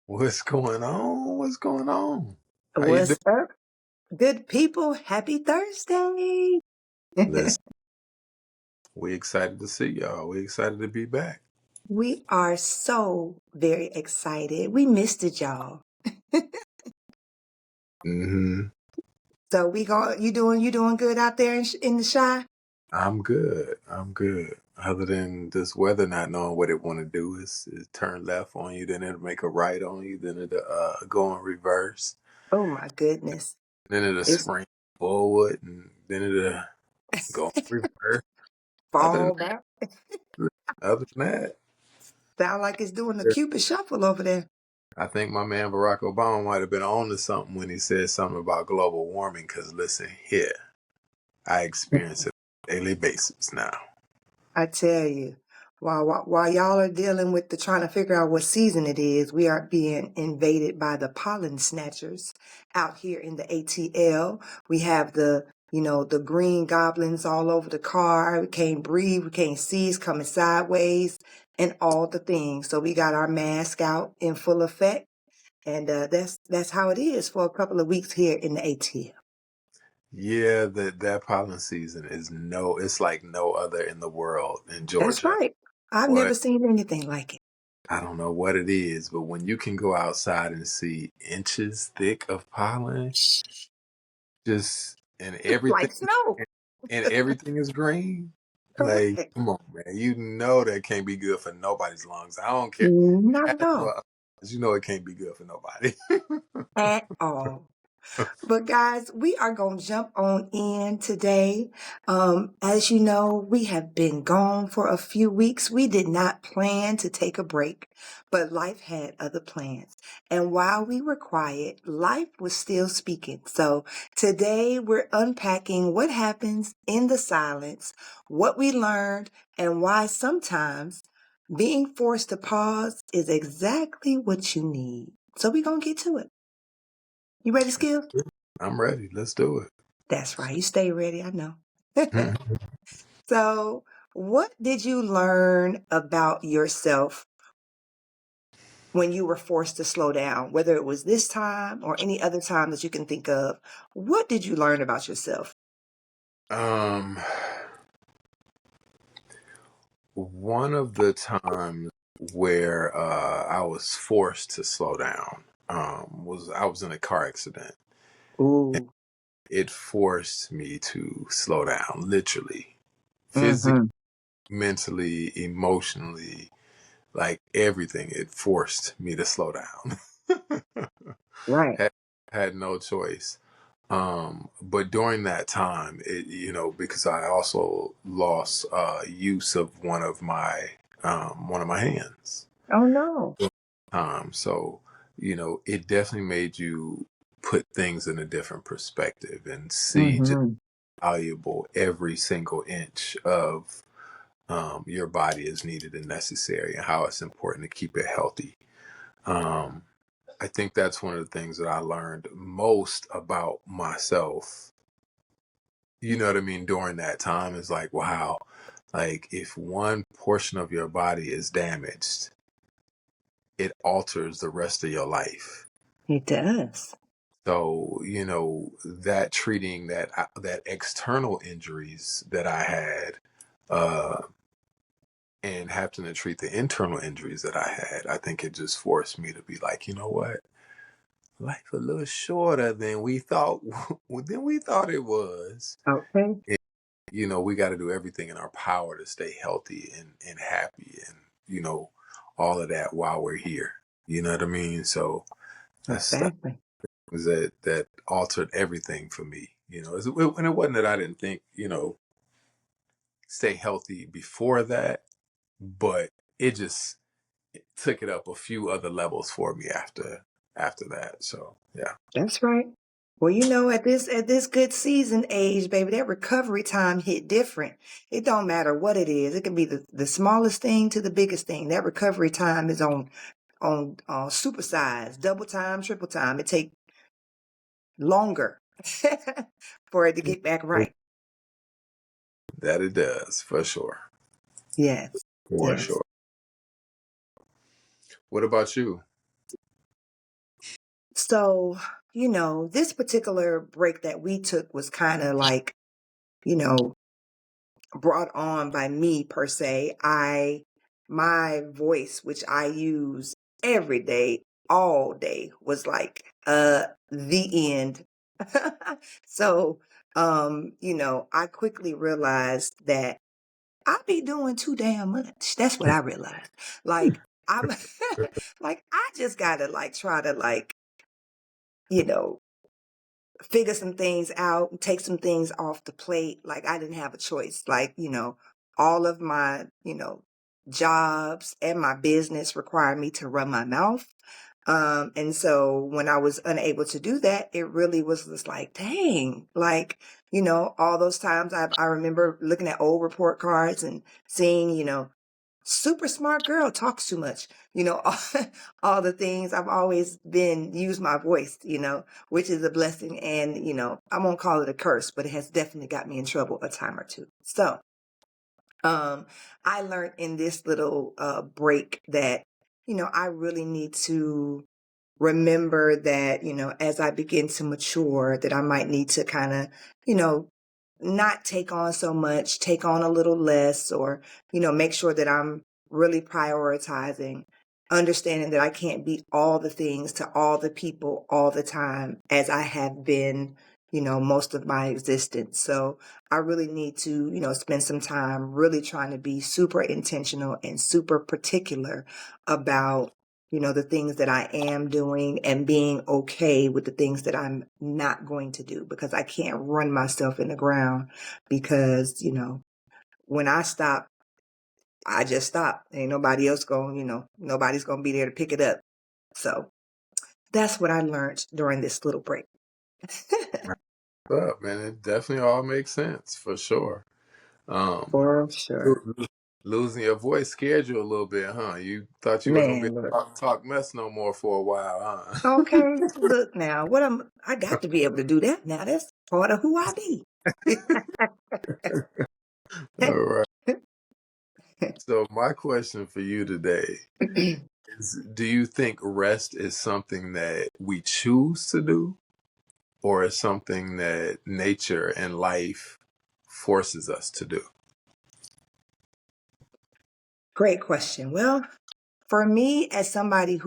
What's going on? What's going on? How you doing? What's up, good people? Happy Thursday. Listen, we excited to see y'all. We excited to be back. We are so very excited. We missed it, y'all. hmm So you doing good out there in the shy? I'm good. I'm good. Other than this weather not knowing what it want to do, is turn left on you, then it'll make a right on you, then it'll go in reverse, Oh my goodness. then it'll It's spring forward, and then it'll go in reverse. Other than fall back. other than that, Sound like it's doing the Cupid shuffle over there. I think my man Barack Obama might have been on to something when he said something about global warming. Because listen here. I experience it on a daily basis now. I tell you, while y'all are dealing with trying to figure out what season it is, we are being invaded by the pollen snatchers out here in the ATL. We have the green goblins all over the car. We can't breathe, we can't see, it's coming sideways, and all the things. So we got our mask out in full effect, and that's how it is for a couple of weeks here in the ATL. Yeah, that pollen season it's like no other in the world in That's Georgia. right. I've What never seen anything like it. I don't know what it is, but when you can go outside and see inches thick of pollen, just and everything Like snow. and everything is green, like Correct. come on, man. You know that can't be good for nobody's lungs. I don't care. Not at Asthma, all. you know it can't be good for nobody. At all. But guys, we are going to jump on in today. As you know, we have been gone for a few weeks. We did not plan to take a break, but life had other plans. And while we were quiet, life was still speaking. So today we're unpacking what happens in the silence, what we learned, and why sometimes being forced to pause is exactly what you need. So we're going to get to it. You ready, Skill? I'm ready. Let's do That's right. You stay ready. I know. it. So, what did you learn about yourself when you were forced to slow down, whether it was this time or any other time that you can think of? What did you learn about yourself? Um, one of the times where I was forced to slow down was I was in a car accident. Ooh. It forced me to slow down, literally, physically, Mm-hmm. mentally, emotionally, like everything. It forced me to slow down. Right. had no choice. But during that time, because I also lost use of one of my hands. Oh no. So it definitely made you put things in a different perspective and see just Mm-hmm. how valuable every single inch of your body is needed and necessary, and how it's important to keep it healthy. Um, I think that's one of the things that I learned most about myself. You know what I mean? During that time is like, wow, like if one portion of your body is damaged, it alters the rest of your life. It does. So, that treating that external injuries that I had, uh, and having to treat the internal injuries that I had, I think it just forced me to be like, you know what? Life a little shorter than we thought it was. Okay. We got to do everything in our power to stay healthy and happy and, all of that while we're here. You know what I mean? So that Exactly. was that altered everything for me. And it wasn't that I didn't think, stay healthy before that, but it just took it up a few other levels for me after that. So yeah. That's right. Well, at this good season age, baby, that recovery time hit different. It don't matter what it is. It can be the smallest thing to the biggest thing. That recovery time is on supersize, double time, triple time. It take longer for it to get back right. That it does, for sure. Yes. For Yes. sure. What about you? So, this particular break that we took was kind of like, you know, brought on by me per se. My voice, which I use every day, all day, was like, the end. So, I quickly realized that I be doing too damn much. That's what I realized. Like, I'm like, I just gotta like try to like, you know, figure some things out, take some things off the plate. Like I didn't have a choice. Like, all of my, jobs and my business required me to run my mouth. And so when I was unable to do that, it really was just like, dang, like, all those times I remember looking at old report cards and seeing, super smart girl talks too much, all the things I've always use my voice, which is a blessing. And, I won't call it a curse, but it has definitely got me in trouble a time or two. So, I learned in this little, break that, I really need to remember that, as I begin to mature, that I might need to kind of, not take on so much, take on a little less, or, make sure that I'm really prioritizing, understanding that I can't be all the things to all the people all the time as I have been, most of my existence. So I really need to, spend some time really trying to be super intentional and super particular about the things that I am doing and being okay with the things that I'm not going to do, because I can't run myself in the ground because, when I stop, I just stop. Ain't nobody else going, nobody's going to be there to pick it up. So that's what I learned during this little break. Up, man. It definitely all makes sense for sure. Um, For sure. losing your voice scared you a little bit, huh? You thought you weren't gonna be Man, look. able to talk mess no more for a while, huh? Okay, look now. I got to be able to do that now. That's part of who I be. All right. So my question for you today is, do you think rest is something that we choose to do, or is something that nature and life forces us to do? Great question. Well, for me, as somebody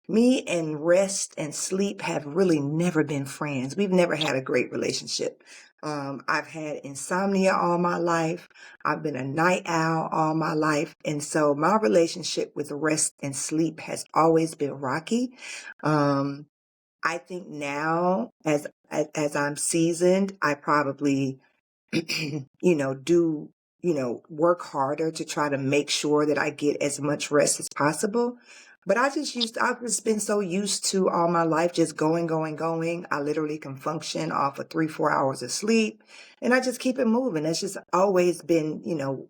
me and rest and sleep have really never been friends. We've never had a great relationship. I've had insomnia all my life. I've been a night owl all my life. And so my relationship with rest and sleep has always been rocky. Um, I think now as I'm seasoned, I probably do, work harder to try to make sure that I get as much rest as possible. But I've just been so used to all my life just going, going, going. I literally can function off of 3, 4 hours of sleep and I just keep it moving. That's just always been,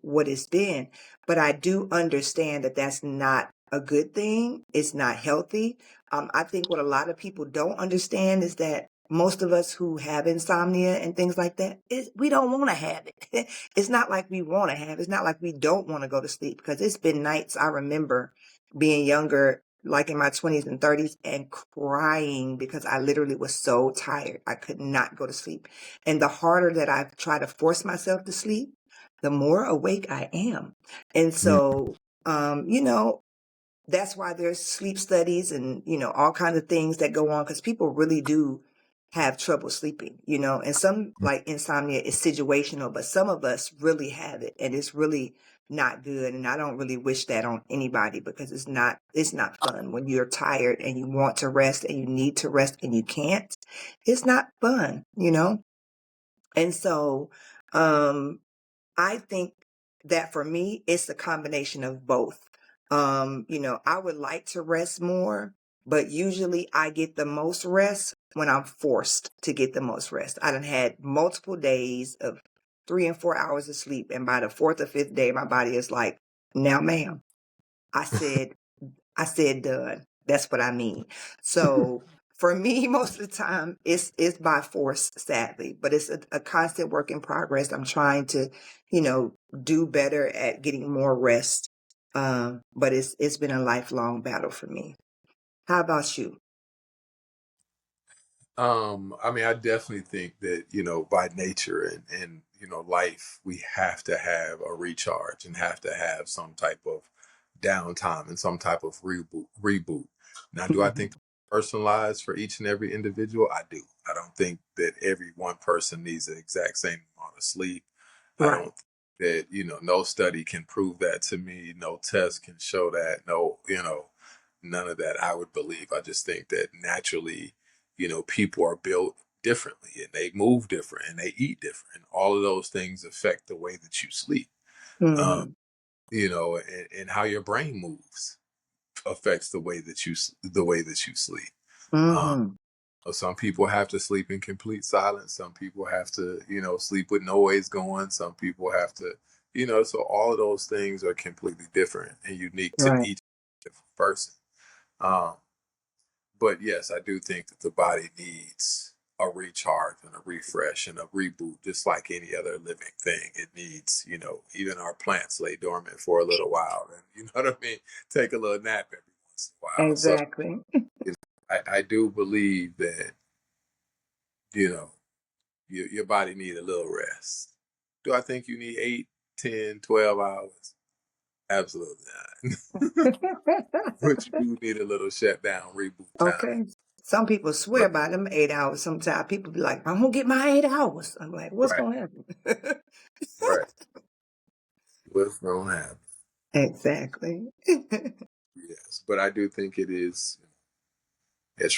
what it's been. But I do understand that that's not a good thing. It's not healthy. I think what a lot of people don't understand is that most of us who have insomnia and things like that, we don't want to have it. It's not like we want to have it. It's not like we don't want to go to sleep, because it's been nights I remember being younger, like in my 20s and 30s, and crying because I literally was so tired. I could not go to sleep. And the harder that I try to force myself to sleep, the more awake I am. And so, that's why there's sleep studies and, all kinds of things that go on, because people really do have trouble sleeping, and some, like insomnia, is situational, but some of us really have it and it's really not good. And I don't really wish that on anybody, because it's not fun when you're tired and you want to rest and you need to rest and you can't. It's not fun. And so, I think that for me, it's a combination of both. I would like to rest more, but usually I get the most rest when I'm forced to get the most rest. I done had multiple days of 3 and 4 hours of sleep, and by the fourth or fifth day, my body is like, "Now, ma'am," I said, I said done. That's what I mean. So for me, most of the time, it's by force, sadly, but it's a constant work in progress. I'm trying to, do better at getting more rest. But it's been a lifelong battle for me. How about you? I mean, I definitely think that, by nature and life, we have to have a recharge and have to have some type of downtime and some type of reboot. Now, do I Mhm. think personalized for each and every individual? I do. I don't think that every one person needs the exact same amount of sleep. I Right. don't think that, no study can prove that to me. No test can show that. No, none of that I would believe. I just think that naturally, people are built differently and they move different and they eat different. And all of those things affect the way that you sleep. Um, Mhm. and how your brain moves affects the way that you sleep. Um, Mhm. some people have to sleep in complete silence. Some people have to, sleep with noise going. Some people have to, so all of those things are completely different and unique to Right. each different person. Um, but yes, I do think that the body needs a recharge and a refresh and a reboot, just like any other living thing. It needs, even our plants lay dormant for a little while, and you know what I mean. Take a little nap every once in a while. So Exactly. you I do believe that you know your body need a little rest. Do I think you need 8, 10, 12 hours? Absolutely not. But you do need a little shutdown, reboot time. Okay. Some people swear Right, by them 8 hours. Sometimes people be like, I'm gonna get my 8 hours. I'm like, what's right, gonna happen? right. What's gonna happen? Exactly. Yes, but I do think it's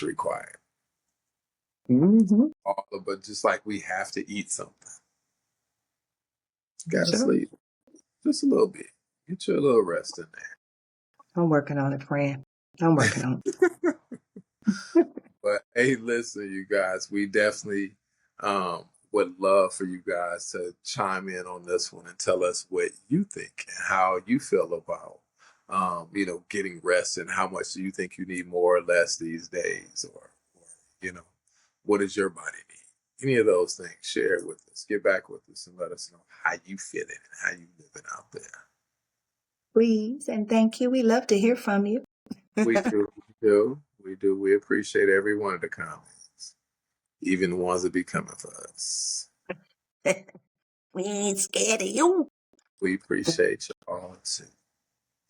required. Hmm. But just like we have to eat something, you gotta Sure. sleep just a little bit. Get you a little rest in I'm working on it, friend. I'm working on there. it. But hey, listen, you guys, we definitely would love for you guys to chime in on this one and tell us what you think and how you feel about getting rest and how much do you think you need more or less these days, or you know, what does your body need? Any of those things, share it with us. Get back with us and let us know how you feeling and how you living out there. Please and thank you. We love to hear from you. We do, we do, we do. We appreciate every one of the comments, even the ones that be coming for us. We ain't scared of you. We appreciate you all too.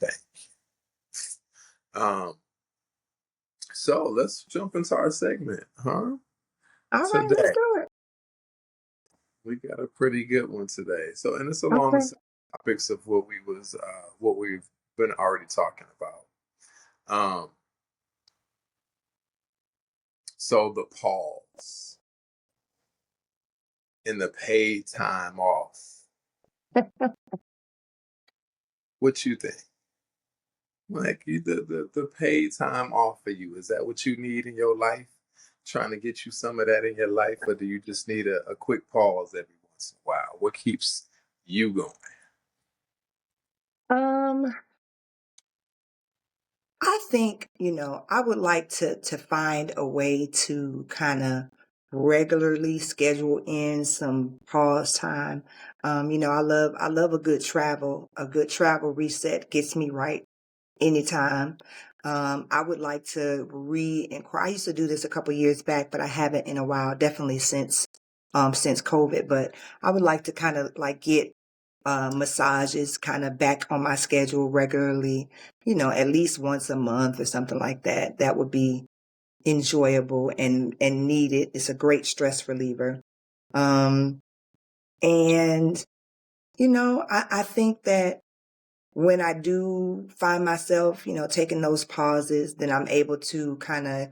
Thank you. So let's jump into our segment, huh? All right, let's Today do it. we got a pretty good one today. So, and it's along the Okay. same topics of what we've been already talking about. Um, so the pause and the paid time off. What you think? Like the paid time off for you, is that what you need in your life? Trying to get you some of that in your life, or do you just need a quick pause every once in a while? What keeps you going? Um, I think, I would like to find a way to kind of regularly schedule in some pause time. I love a good travel reset gets me right anytime. I would like to re-inquire. I used to do this a couple years back, but I haven't in a while, definitely since COVID. But I would like to kind of like get massages kind of back on my schedule regularly, at least once a month or something like that. That would be enjoyable and needed. It's a great stress reliever. Um, and I think that when I do find myself, taking those pauses, then I'm able to kind of,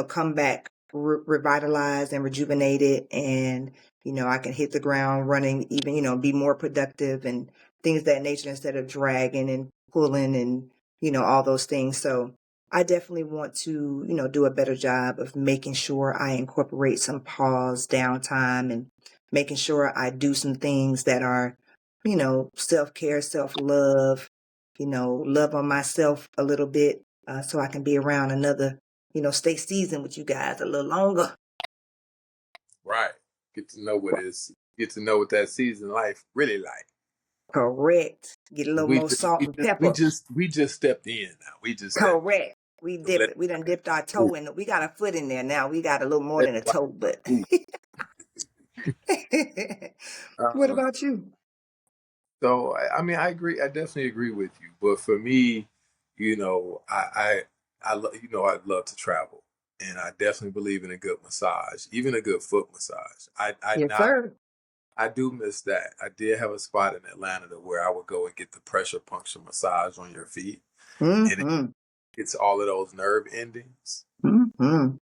come back revitalized and rejuvenated. And, I can hit the ground running, even, be more productive and things of that nature instead of dragging and pulling and, all those things. So I definitely want to, do a better job of making sure I incorporate some pause downtime and making sure I do some things that are self-care, self-love, love on myself a little bit, so I can be around another, stay seasoned with you guys a little longer. Right. Get to know what is get to know what that season life really like. Correct. Get a little We more just salt we and just we pepper. just we just stepped in now. We just stepped in. Correct. We So dip it. We done dipped our toe in. We got a foot in there now. We got a little more than a toe, but. What uh, about you? so I mean, I agree. I definitely agree with you. But for me, I'd love to travel, and I definitely believe in a good massage, even a good foot massage. Yes, sir. I do miss that. I did have a spot in Atlanta to where I would go and get the pressure puncture massage on your feet, and Mm-hmm. it's all of those nerve endings. Mm-hmm.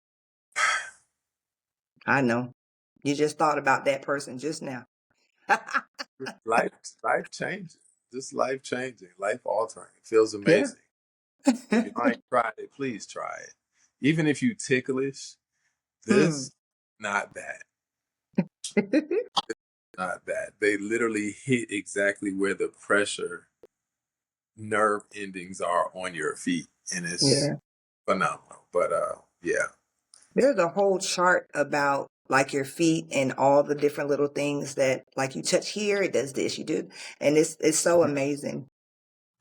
I know. You just thought about that person just now. Life, life changing, just life changing, life altering. It feels Yeah. amazing. If you ain't tried it, please try it. Even if you ticklish, Hmm. this, not that, not that. They literally hit exactly where the pressure nerve endings are on your feet, and it's Yeah. phenomenal. But yeah. There's a whole chart about like your feet and all the different little things that like you touch here, it does this, you do. And it's so amazing.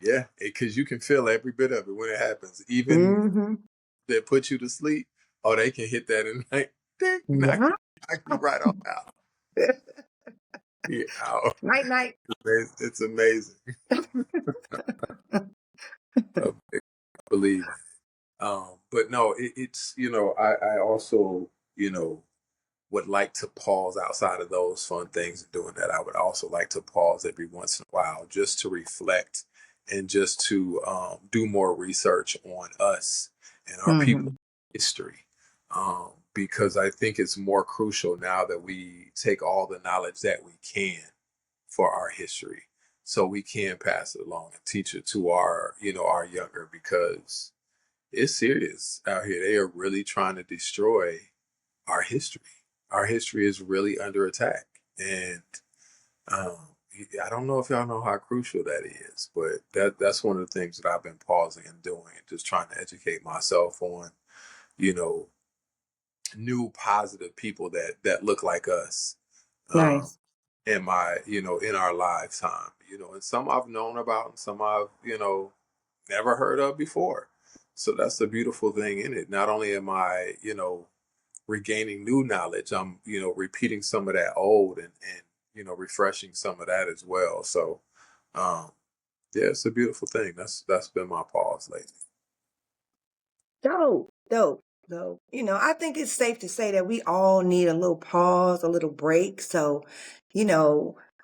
Yeah, because you can feel every bit of it when it happens. Even Mm-hmm. they put you to sleep, oh, they can hit that and like, ding, Yeah. knock you right on out. Yeah, out. Night night. It's amazing. I believe it. But no, it's I also would like to pause outside of those fun things and doing that. I would also like to pause every once in a while just to reflect and just to do more research on us and our Mm-hmm. people history. Because I think it's more crucial now that we take all the knowledge that we can for our history so we can pass it along and teach it to our younger, because it's serious out here. They are really trying to destroy our history. Our history is really under attack. And um, I don't know if y'all know how crucial that is, but that's one of the things that I've been pausing and doing, and just trying to educate myself on, you know, new positive people that look like us. Um, Nice. in our lifetime, and some I've known about and some I've, never heard of before. So that's the beautiful thing in it. Not only am I, regaining new knowledge, I'm, repeating some of that old, and refreshing some of that as well. So, um, yeah, it's a beautiful thing. That's been my pause lately. Dope, dope, dope. I think it's safe to say that we all need a little pause, a little break. So,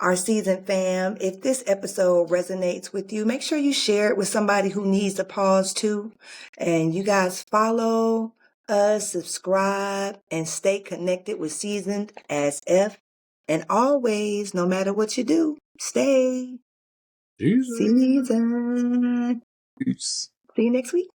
our season fam, if this episode resonates with you, make sure you share it with somebody who needs a pause too. And you guys follow us, subscribe, and stay connected with Seasoned as F. And always, no matter what you do, stay Jesus. seasoned. Peace. See you next week.